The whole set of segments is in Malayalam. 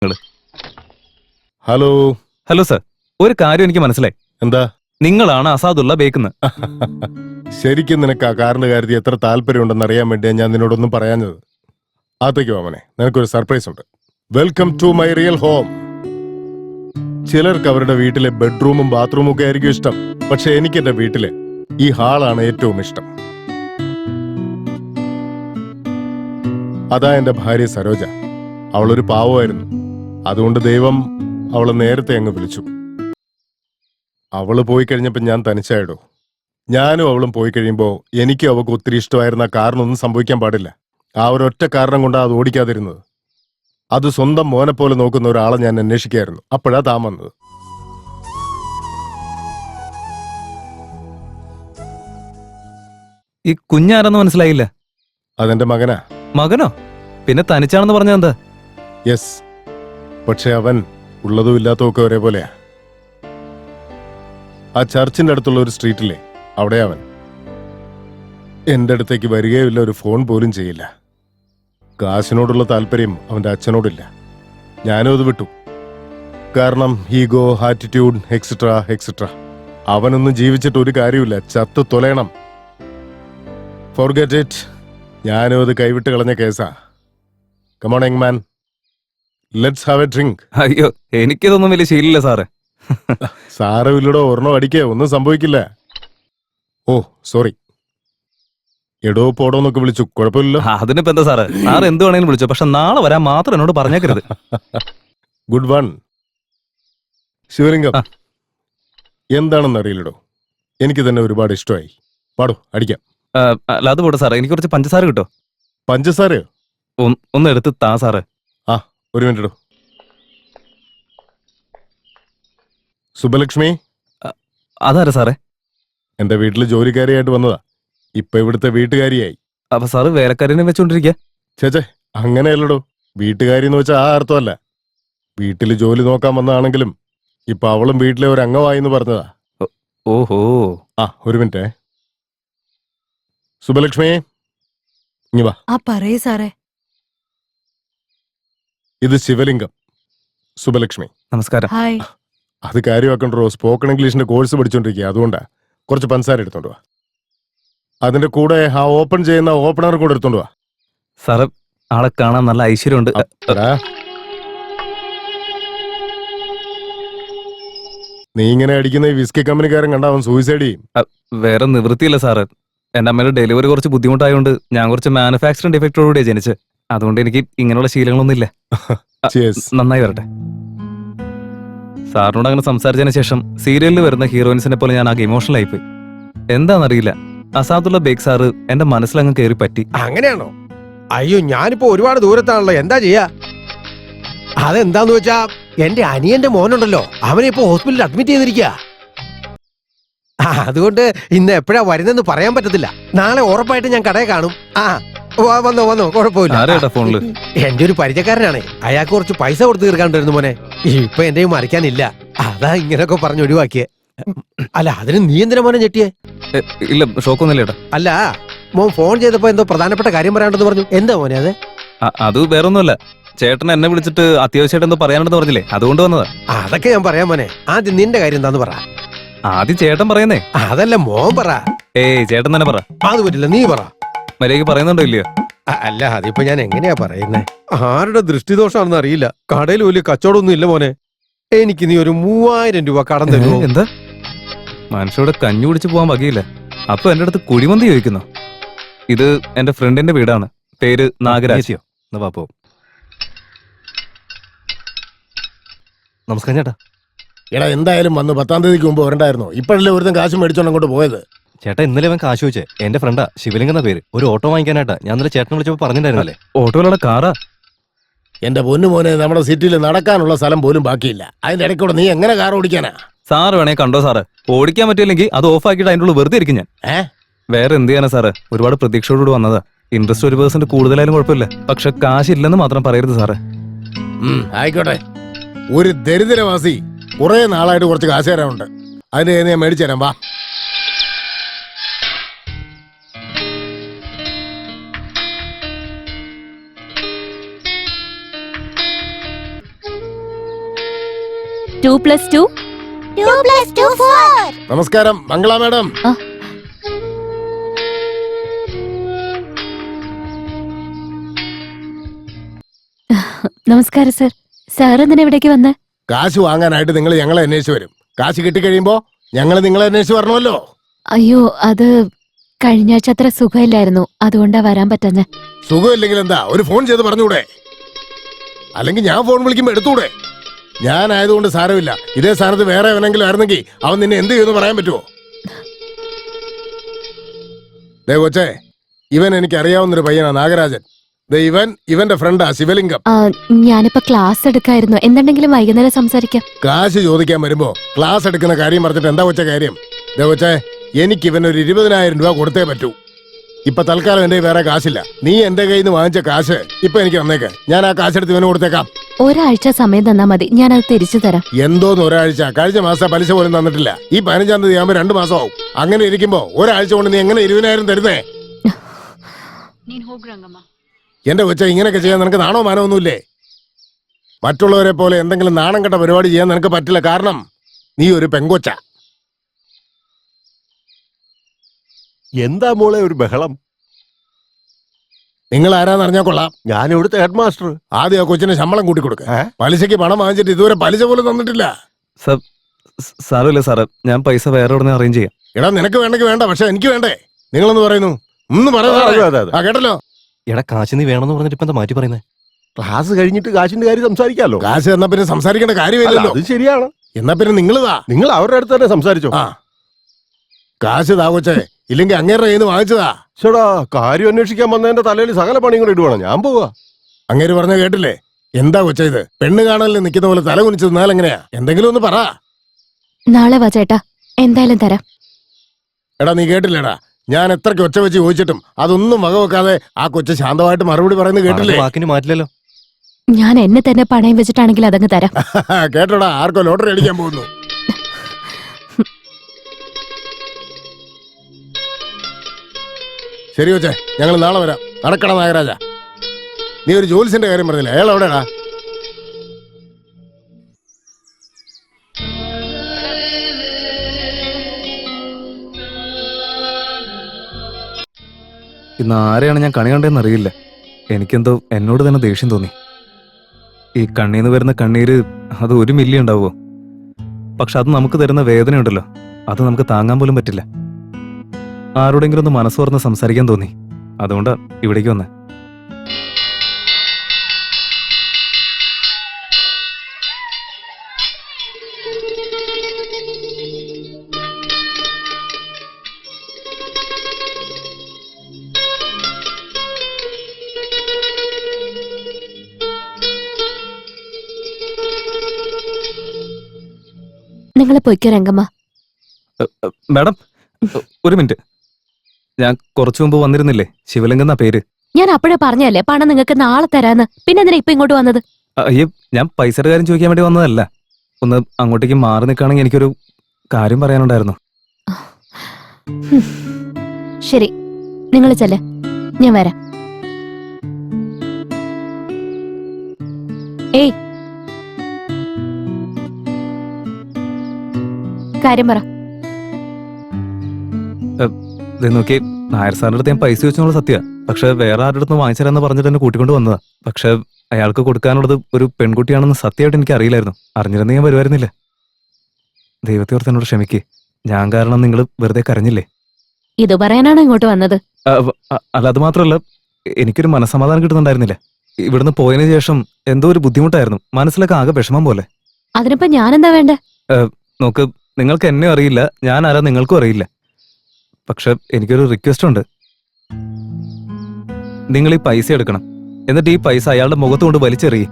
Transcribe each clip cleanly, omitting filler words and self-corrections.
ഹലോ. ഹലോ സർ, ഒരു കാര്യം എനിക്ക് മനസ്സിലായി. എന്താ? നിങ്ങളാണ് അസാദുള്ള ബേക്കുന്ന്. ശരിക്കും നിനക്ക് ആ കാറിന്റെ കാര്യത്തിൽ എത്ര താല്പര്യമുണ്ടെന്ന് അറിയാൻ വേണ്ടിയാ ഞാൻ നിന്നോടൊന്നും പറയാഞ്ഞത്. അകത്തേക്ക് വാമനെ, നിനക്കൊരു സർപ്രൈസ് ഉണ്ട്. Welcome to my real home. ചിലർക്ക് അവരുടെ വീട്ടിലെ ബെഡ്റൂമും ബാത്റൂമും ഒക്കെ ആയിരിക്കും ഇഷ്ടം. പക്ഷെ എനിക്ക് എന്റെ വീട്ടിലെ ഈ ഹാളാണ് ഏറ്റവും ഇഷ്ടം. അതാ എന്റെ ഭാര്യ സരോജ. അവളൊരു പാവമായിരുന്നു. അതുകൊണ്ട് ദൈവം അവളെ നേരത്തെ അങ്ങ് വിളിച്ചു. അവള് പോയി കഴിഞ്ഞപ്പോ ഞാൻ തനിച്ചായിടോ. ഞാനും അവളും പോയി കഴിയുമ്പോ എനിക്കും അവൾക്ക് ഒത്തിരി ഇഷ്ടമായിരുന്ന കാറിനൊന്നും സംഭവിക്കാൻ പാടില്ല. ആ ഒരൊറ്റ കാരണം കൊണ്ടാണ് അത് ഓടിക്കാതിരുന്നത്. അത് സ്വന്തം മോനെ പോലെ നോക്കുന്ന ഒരാളെ ഞാൻ അന്വേഷിക്കായിരുന്നു. അപ്പോഴാ താൻ വന്നത്. ഈ കുഞ്ഞാരെന്ന് മനസ്സിലായില്ല. അതെന്റെ മകനാ. മകനോ? പിന്നെ തനിച്ചാണെന്ന് പറഞ്ഞെന്താ? യെസ്, പക്ഷെ അവൻ ഉള്ളതും ഇല്ലാത്തതും ഒക്കെ ഒരേപോലെയാ. ആ ചർച്ചിന്റെ അടുത്തുള്ള ഒരു സ്ട്രീറ്റിലെ അവിടെ അവൻ എന്റെ അടുത്തേക്ക് വരികയില്ല, ഒരു ഫോൺ പോലും ചെയ്യില്ല. കാശിനോടുള്ള താല്പര്യം അവന്റെ അച്ഛനോടില്ല. ഞാനും അത് വിട്ടു. കാരണം ഈഗോ, ആറ്റിറ്റ്യൂഡ്, എക്സെട്രാ എക്സെട്രാ. അവനൊന്നും ജീവിച്ചിട്ട് ഒരു കാര്യമില്ല, ചത്തു തൊലയണം. Forget it. ഞാനും അത് കൈവിട്ട് കളഞ്ഞ കേസാ. Come on young man, let's have a drink. അയ്യോ, എനിക്കിതൊന്നും വലിയ ശീലില്ല സാറേ. സാരമില്ലടോ, ഒരെണ്ണം അടിക്കേ, ഒന്നും സംഭവിക്കില്ല. ഓ സോറി. എടോ പോടോന്നൊക്കെ വിളിച്ചു, കുഴപ്പമില്ലല്ലോ. അതിനിപ്പോ എന്താ സാറ്, സാർ എന്ത് വേണേലും വിളിച്ചോ, പക്ഷെ നാളെ വരാൻ മാത്രം എന്നോട് പറഞ്ഞേക്കരുത്. Good one. ശിവലിംഗം, എന്താണെന്ന് അറിയില്ലടോ, എനിക്ക് തന്നെ ഒരുപാട് ഇഷ്ടമായി. പാടോ, അടിക്കാം. അല്ല അത് പോട്ടെ സാറേ, എനിക്ക് കുറച്ച് പഞ്ചസാര കിട്ടോ? പഞ്ചസാരയോ? ഒന്ന് എടുത്ത് താ സാറേ. ആ, ഒരു മിനിറ്റ് ഇടോ. സുബലക്ഷ്മി. അതാരാ സാറേ? എന്റെ വീട്ടിൽ ജോലിക്കാരിയായിട്ട് വന്നതാ. ഇപ്പൊ ഇവിടുത്തെ വീട്ടുകാരിയായി. അപ്പൊ സാറ് വേലക്കാരനെ വെച്ചോണ്ടിരിക്കുക? ചേച്ചേ, അങ്ങനെയല്ലടോ. വീട്ടുകാരി എന്ന് വെച്ചാൽ ആ അർത്ഥമല്ല. വീട്ടിൽ ജോലി നോക്കാൻ വന്നതാണെങ്കിലും ഇപ്പൊ അവളും വീട്ടിലെ ഒരു അംഗമായി എന്ന് പറഞ്ഞതാ. ഓഹോ. ആ, ഒരു മിനിറ്റേ. സുബലക്ഷ്മി, ഇങ്ങ് വാ. ആ പറയൂ സാറേ. ഇത് ശിവലിംഗം. സുബലക്ഷ്മി. നമസ്കാരം. ഹായ്. അത് കാര്യമാക്കണ്ടോ, സ്പോക്കൺ ഇംഗ്ലീഷിന്റെ കോഴ്സ് പഠിച്ചോണ്ടിരിക്കുക. അതുകൊണ്ടാ. കുറച്ച് പഞ്ചസാര എടുത്തോണ്ട് വാ. അതിന്റെ കൂടെ ആ ഓപ്പൺ ചെയ്യുന്ന ഓപ്പണർ കൂടെ എടുത്തോണ്ട് വാ. സാറ് ആളെ കാണാൻ നല്ല ഐശ്വര്യമുണ്ട്. എടാ, നീ ഇങ്ങനെ അടിക്കുന്ന ഈ വിസ്കി കമ്പനിക്കാരൻ കണ്ട അവൻ സൂയിസൈഡ് ചെയ്യും. വേറെ നിവൃത്തിയില്ല സാറ്. എന്റെ അമ്മയുടെ ഡെലിവറി കുറച്ച് ബുദ്ധിമുട്ടായതുകൊണ്ട് ഞാൻ കുറച്ച് മാനുഫാക്ചറിംഗ് ഡിഫക്റ്റോടുകൂടിയാണ് ജനിച്ച്. അതുകൊണ്ട് എനിക്ക് ഇങ്ങനെയുള്ള ശീലങ്ങളൊന്നും ഇല്ല. Cheers. നന്നായി വരട്ടെ. സാറിനോട് അങ്ങനെ സംസാരിച്ചതിന് ശേഷം സീരിയലിൽ വരുന്ന ഹീറോയിൻസിനെ പോലെ ഞാൻ ആകെ ഇമോഷണൽ ആയിപ്പോയി. എന്താണെന്നറിയില്ല, അസാദുള്ള ബേഗ് സാറ് എന്റെ മനസ്സിലങ്ങ് കയറി പറ്റി. അങ്ങനെയാണോ? അയ്യോ, ഞാനിപ്പോ ഒരുപാട് ദൂരത്താണല്ലോ, എന്താ ചെയ്യാ? അതെന്താന്ന് വെച്ചാ എന്റെ അനിയന്റെ മോനുണ്ടല്ലോ, അവനെ ഇപ്പൊ ഹോസ്പിറ്റലിൽ അഡ്മിറ്റ് ചെയ്തിരിക്കുക. അതുകൊണ്ട് ഇന്ന് എപ്പോഴാ വരുന്നെന്ന് പറയാൻ പറ്റത്തില്ല. നാളെ ഉറപ്പായിട്ട് ഞാൻ കടയെ കാണും. വന്നോ, കുഴപ്പമില്ല. ഫോണില് എന്റെ ഒരു പരിചയക്കാരനാണ്, അയാൾക്ക് കുറച്ച് പൈസ കൊടുത്ത് തീർക്കാണ്ടായിരുന്നു മോനെ. ഇപ്പൊ എന്റെ മറിക്കാനില്ല, അതാ ഇങ്ങനൊക്കെ പറഞ്ഞു ഒഴിവാക്കിയേ. അല്ല, അതിന് നീ എന്തിനാ മോനെ ഞെട്ടിയേ? ഇല്ല, ഷോക്കൊന്നുമില്ല ഏട്ടാ. അല്ല, മോൻ ഫോൺ ചെയ്തപ്പോ എന്തോ പ്രധാനപ്പെട്ട കാര്യം പറയാണ്ടെന്ന് പറഞ്ഞു. എന്താ മോനെ അത്? അത് വേറൊന്നുമല്ല, ചേട്ടൻ എന്നെ വിളിച്ചിട്ട് അത്യാവശ്യമായിട്ട് എന്തോ പറയാനുണ്ടെന്ന് പറഞ്ഞില്ലേ, അതുകൊണ്ട് വന്നതാ. അതൊക്കെ ഞാൻ പറയാൻ മോനെ. ആദ്യം നിന്റെ കാര്യം എന്താന്ന് പറ. ആദ്യം ചേട്ടൻ പറയുന്നേ. അതല്ല, മോൻ പറ. ചേട്ടൻ തന്നെ പറ. അത് പറ്റില്ല, നീ പറ. മര്യാദയ്ക്ക് പറയുന്നുണ്ടോ ഇല്ലയോ? അല്ല, അതിപ്പോ ഞാൻ എങ്ങനെയാ പറയുന്നേ? ആരുടെ ദൃഷ്ടിദോഷാണെന്ന് അറിയില്ല. കടയിൽ വലിയ കച്ചവടമൊന്നും ഇല്ല മോനെ. എനിക്ക് നീ ഒരു 3000 രൂപ കടം തരുമോ? എന്താ? മനുഷ്യരുടെ കഞ്ഞു കുടിച്ച് പോകാൻ വകയില്ല. അപ്പൊ എന്റെ അടുത്ത് കുഴിമന്തി ചോദിക്കുന്നു. ഇത് എന്റെ ഫ്രണ്ടിന്റെ വീടാണ്, പേര് നാഗരാജ്. പാപ്പോ, നമസ്കാരം ചേട്ടാ. എടാ, എന്തായാലും വന്ന് 10-ാം തീയതിക്ക് മുമ്പ് വരണ്ടായിരുന്നോ? ഇപ്പോഴല്ലേ ഒരുത്തൻ കാശ് മേടിച്ചോണ്ട് അങ്ങോട്ട് പോയത്. ചേട്ടാ, ഇന്നലെ അവൻ കാശ് വെച്ചേ. എന്റെ ഫ്രണ്ടാ ശിവലിംഗം എന്ന പേര്. ഒരു ഓട്ടോ വാങ്ങിക്കാനായിട്ടാ ഞാൻ ഇന്നലെ ചേട്ടനെ വിളിച്ചപ്പോ പറഞ്ഞിട്ടുണ്ടായിരുന്നല്ലേ. ഓട്ടോയിലുള്ള കാറാ. എന്റെ പൊന്നു മോനെ, നമ്മുടെ സിറ്റിയിൽ നടക്കാനുള്ള സ്ഥലം പോലും ബാക്കിയില്ല. അതിന്റെ ഇടയ്ക്കൂടെ നീ എങ്ങനെ കാർ ഓടിക്കാനാ? സാറ് വേണേ കണ്ടോ സാറ്. ഓടിക്കാൻ പറ്റില്ലെങ്കിൽ അത് ഓഫ് ആക്കിയിട്ട് അതിൻ്റെ ഉള്ളിൽ വെറുതെ ഇരിക്കും ഞാൻ. വേറെ എന്ത് ചെയ്യാനാ സാറ്, ഒരുപാട് പ്രതീക്ഷയോടുകൂടി വന്നതാ. ഇൻട്രസ്റ്റ് 1% കൂടുതലായാലും കുഴപ്പമില്ല, പക്ഷെ കാശില്ലെന്ന് മാത്രം പറയരുത് സാറ്. ആയിക്കോട്ടെ. ഒരു ദരിദ്രവാസി കുറെ നാളായിട്ട് കുറച്ച് കാശ് തരാനുണ്ട്. അതിന് ഞാൻ മേടിച്ചു തരാം, വാ. 2+2 4. നമസ്കാരം മംഗള മാഡം. നമസ്കാരം സർ. സാർ എന്തിനാ ഇവിടേക്ക് വന്നേ? കാശ് വാങ്ങാനായിട്ട് നിങ്ങൾ ഞങ്ങളെ അന്വേഷിച്ച് വരും. കാശ് കിട്ടിക്കഴിയുമ്പോ ഞങ്ങൾ നിങ്ങളെ അന്വേഷിച്ച് വരണമല്ലോ. അയ്യോ, അത് കഴിഞ്ഞ ആഴ്ച അത്ര സുഖമില്ലായിരുന്നു, അതുകൊണ്ടാ വരാൻ പറ്റുന്നെ. സുഖമില്ലെങ്കിൽ എന്താ ഒരു ഫോൺ ചെയ്ത് പറഞ്ഞൂടെ? അല്ലെങ്കിൽ ഞാൻ ഫോൺ വിളിക്കുമ്പോ എടുത്തൂടെ? ഞാനായതുകൊണ്ട് സാരമില്ല. ഇതേ സ്ഥാനത്ത് വേറെ എവനെങ്കിലും ആയിരുന്നെങ്കിൽ അവൻ നിന്നെ എന്ത് ചെയ്യുമെന്ന് പറയാൻ പറ്റുമോ? ദേ കൊച്ചേ, ഇവൻ എനിക്ക് അറിയാവുന്നൊരു പയ്യനാ, നാഗരാജൻ. ദേ ഇവന്റെ ഫ്രണ്ടാ ശിവലിംഗം. ഞാനിപ്പോ ക്ലാസ് എടുക്കായിരുന്നു. എന്തുണ്ടെങ്കിലും വൈകുന്നേരം സംസാരിക്കാം. കാശ് ചോദിക്കാൻ വരുമ്പോ ക്ലാസ് എടുക്കുന്ന കാര്യം പറഞ്ഞിട്ട് എന്താ കൊച്ച കാര്യം? ദേ കൊച്ചേ, എനിക്ക് ഇവനൊരു 20,000 രൂപ കൊടുത്തേ പറ്റൂ. ഇപ്പൊ തൽക്കാലം എന്റെ വേറെ കാശില്ല. നീ എന്റെ കയ്യിൽ നിന്ന് വാങ്ങിച്ച കാശ് ഇപ്പൊ എനിക്ക് തന്നേക്ക്. ഞാൻ ആ കാശെടുത്ത് ഇവന് കൊടുത്തേക്കാം. ഒരാഴ്ച സമയം തന്നാ മതി, ഞാനത് തിരിച്ചു തരാം. എന്തോന്ന് ഒരാഴ്ച? കഴിഞ്ഞ മാസം പലിശ പോലും തന്നിട്ടില്ല. ഈ 15-ാം തീയതി ആകുമ്പോ 2 മാസമാവും. അങ്ങനെ ഇരിക്കുമ്പോ ഒരാഴ്ച കൊണ്ട് നീ എങ്ങനെ 20,000 തരുന്നേ? എന്റെ കൊച്ച, ഇങ്ങനെയൊക്കെ ചെയ്യാൻ നിനക്ക് നാണോ മാനോ ഒന്നുമില്ലേ? മറ്റുള്ളവരെ പോലെ എന്തെങ്കിലും നാണം കെട്ട പരിപാടി ചെയ്യാൻ നിനക്ക് പറ്റില്ല. കാരണം നീ ഒരു പെങ്കൊച്ച. എന്താ മോളെ ഒരു ബഹളം? നിങ്ങൾ ആരാന്ന് അറിഞ്ഞാ കൊള്ളാം. ഞാൻ ഇവിടുത്തെ ഹെഡ് മാസ്റ്റർ. ആദ്യം ആ കൊച്ചിന് ശമ്പളം കൂട്ടി കൊടുക്ക. ഏ? പലിശയ്ക്ക് പണം വാങ്ങിച്ചിട്ട് ഇതുവരെ പലിശ പോലും തന്നിട്ടില്ല. സാരമില്ല സാറേ, ഞാൻ പൈസ വേറെ എവിടെ അറേഞ്ച് ചെയ്യാം. എടാ, നിനക്ക് വേണ്ടെങ്കിൽ വേണ്ട, പക്ഷെ എനിക്ക് വേണ്ടേ? നിങ്ങളെന്ന് പറയുന്നു ഒന്ന് അതെ, അതെ, പറയാ. അതെ. ആ കേട്ടല്ലോ. എടാ കാശ് നീ വേണമെന്ന് പറഞ്ഞിട്ട് ഇപ്പൊ എന്താ മാറ്റി പറയുന്നത്? ക്ലാസ് കഴിഞ്ഞിട്ട് കാശിന്റെ കാര്യം സംസാരിക്കാലോ. കാശ് എന്നാ പിന്നെ സംസാരിക്കേണ്ട അല്ല, കാര്യമില്ലല്ലോ. അത് ശരിയാണ്. എന്നാ പിന്നെ നിങ്ങൾ വാ. നിങ്ങൾ അവരുടെ അടുത്ത് തന്നെ സംസാരിച്ചോ. ആ കാശ് താ കൊച്ചേ, ഇല്ലെങ്കിൽ അങ്ങേരുടെ കയ്യിൽ നിന്ന് വാങ്ങിച്ചതാ. ചേടാ, കാര്യം അന്വേഷിക്കാൻ വന്നതിന്റെ തലയിൽ സകല പണിയും കൂടെ ഇടുവാണ്. ഞാൻ പോവാ. അങ്ങേര് പറഞ്ഞ കേട്ടില്ലേ? എന്താ കൊച്ചേ ഇത്? പെണ്ണ് കാണലിൽ നിൽക്കുന്ന പോലെ തല കുനിച്ച് നിന്നാൽ എങ്ങനെയാ? എന്തെങ്കിലും ഒന്ന് പറ. നാളെ വാ ചേട്ടാ, എന്തായാലും തരാം. എടാ, നീ കേട്ടില്ലേടാ? ഞാൻ എത്രയ്ക്ക് ഒച്ച വെച്ച് ചോദിച്ചിട്ടും അതൊന്നും വകവെക്കാതെ ആ കൊച്ചു ശാന്തമായിട്ട് മറുപടി പറയുന്നത് കേട്ടില്ലേ? പറഞ്ഞ വാക്കിന് മാറ്റില്ലല്ലോ. ഞാൻ എന്നെ തന്നെ പണയം വെച്ചിട്ടാണെങ്കിൽ അതങ്ങ് തരാം. കേട്ടോടാ, ആർക്കോ ലോട്ടറി അടിക്കാൻ പോകുന്നു. ശരി കൊച്ചേ, ഞങ്ങൾ നാളെ വരാം. നടക്കട നാഗരാജ. നീ ഒരു ജോലിസിന്റെ കാര്യം പറഞ്ഞില്ല, അയാൾ എവിടെയാടാ? ഇന്ന് ആരെയാണ് ഞാൻ കണി കണ്ടതെന്ന് അറിയില്ല. എനിക്കെന്തോ എന്നോട് തന്നെ ദേഷ്യം തോന്നി. ഈ കണ്ണീന്ന് വരുന്ന കണ്ണീര് അത് 1 മില്ലി ഉണ്ടാവുമോ? പക്ഷെ അത് നമുക്ക് തരുന്ന വേദനയുണ്ടല്ലോ, അത് നമുക്ക് താങ്ങാൻ പോലും പറ്റില്ല. ആരോടെങ്കിലും ഒന്ന് മനസ്സ് തുറന്ന് സംസാരിക്കാൻ തോന്നി. അതുകൊണ്ടാ ഇവിടേക്ക് വന്നേ. നിങ്ങൾ പൊയ്ക്കോ രംഗമ്മ. മാഡം, ഒരു മിനിറ്റ്. ഞാൻ കുറച്ചു മുമ്പ് വന്നിരുന്നില്ലേ? ശിവലിംഗം എന്നാ പേര്. ഞാൻ അപ്പോഴേ പറഞ്ഞല്ലേ പണം നിങ്ങൾക്ക് നാളെ തരാന്ന്. പിന്നെ എന്തിനാ ഇപ്പൊ ഇങ്ങോട്ട് വന്നത്? അയ്യോ, ഞാൻ പൈസയുടെ കാര്യം ചോദിക്കാൻ വേണ്ടി വന്നതല്ല. ഒന്ന് അങ്ങോട്ടേക്ക് മാറി നിൽക്കുകയാണെങ്കിൽ എനിക്കൊരു കാര്യം പറയാനുണ്ടായിരുന്നു. ശരി, നിങ്ങൾ ചെല്ല്, ഞാൻ വരാം. ഏയ്, കാര്യം പറ. ഇത് നോക്കി, നായർ സാറിന്റെ അടുത്ത് ഞാൻ പൈസ ചോദിച്ചെന്നുള്ള സത്യ. പക്ഷെ വേറെ ആരുടെ അടുത്ത് വാങ്ങിച്ചതെന്ന് പറഞ്ഞിട്ട് എന്നെ കൂട്ടിക്കൊണ്ട് വന്നതാ. പക്ഷെ അയാൾക്ക് കൊടുക്കാനുള്ളത് ഒരു പെൺകുട്ടിയാണെന്ന് സത്യമായിട്ട് എനിക്ക് അറിയില്ലായിരുന്നു. അറിഞ്ഞിരുന്നെങ്കിൽ ഞാൻ വരുമായിരുന്നില്ല. ദൈവത്തെ ഓർത്ത് എന്നോട് ക്ഷമിക്ക്. ഞാൻ കാരണം നിങ്ങൾ വെറുതെ കരഞ്ഞില്ലേ? ഇത് പറയാനാണോ ഇങ്ങോട്ട് വന്നത്? അല്ല, അത് മാത്രമല്ല, എനിക്കൊരു മനസ്സമാധാനം കിട്ടുന്നുണ്ടായിരുന്നില്ല. ഇവിടുന്ന് പോയതിനു ശേഷം എന്തോ ഒരു ബുദ്ധിമുട്ടായിരുന്നു. മനസ്സിലൊക്കെ ആകെ വിഷമം പോലെ. അതിനിപ്പോ ഞാനെന്താ വേണ്ടേ? നോക്ക്, നിങ്ങൾക്ക് എന്നെ അറിയില്ല, ഞാൻ ആരാ നിങ്ങൾക്കും അറിയില്ല. പക്ഷെ എനിക്കൊരു റിക്വസ്റ്റ് ഉണ്ട്. നിങ്ങൾ ഈ പൈസ എടുക്കണം, എന്നിട്ട് ഈ പൈസ അയാളുടെ മുഖത്ത് കൊണ്ട് വലിച്ചെറിയേ.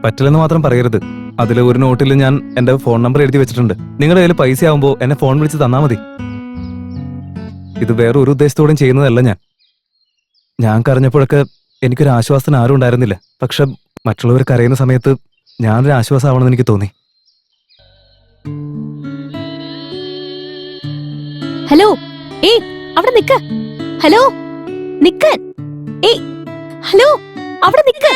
പറ്റില്ലെന്ന് മാത്രം പറയരുത്. അതിൽ ഒരു നോട്ടിൽ ഞാൻ എന്റെ ഫോൺ നമ്പർ എഴുതി വെച്ചിട്ടുണ്ട്. നിങ്ങളുടെ കയ്യിൽ പൈസ ആവുമ്പോൾ എന്നെ ഫോൺ വിളിച്ച് തന്നാ മതി. ഇത് വേറെ ഒരു ഉദ്ദേശത്തോടെയും ചെയ്യുന്നതല്ല. ഞാൻ കരഞ്ഞപ്പോഴൊക്കെ എനിക്കൊരു ആശ്വാസത്തിന് ആരും ഉണ്ടായിരുന്നില്ല. പക്ഷെ മറ്റുള്ളവർ കരയുന്ന സമയത്ത് ഞാനൊരു ആശ്വാസമാവണമെന്ന് എനിക്ക് തോന്നി. ഹലോ, ഏയ് അവിടെ നിക്ക. ഹലോ, നിക്കാൻ. ഏയ് ഹലോ, അവിടെ നിക്ക.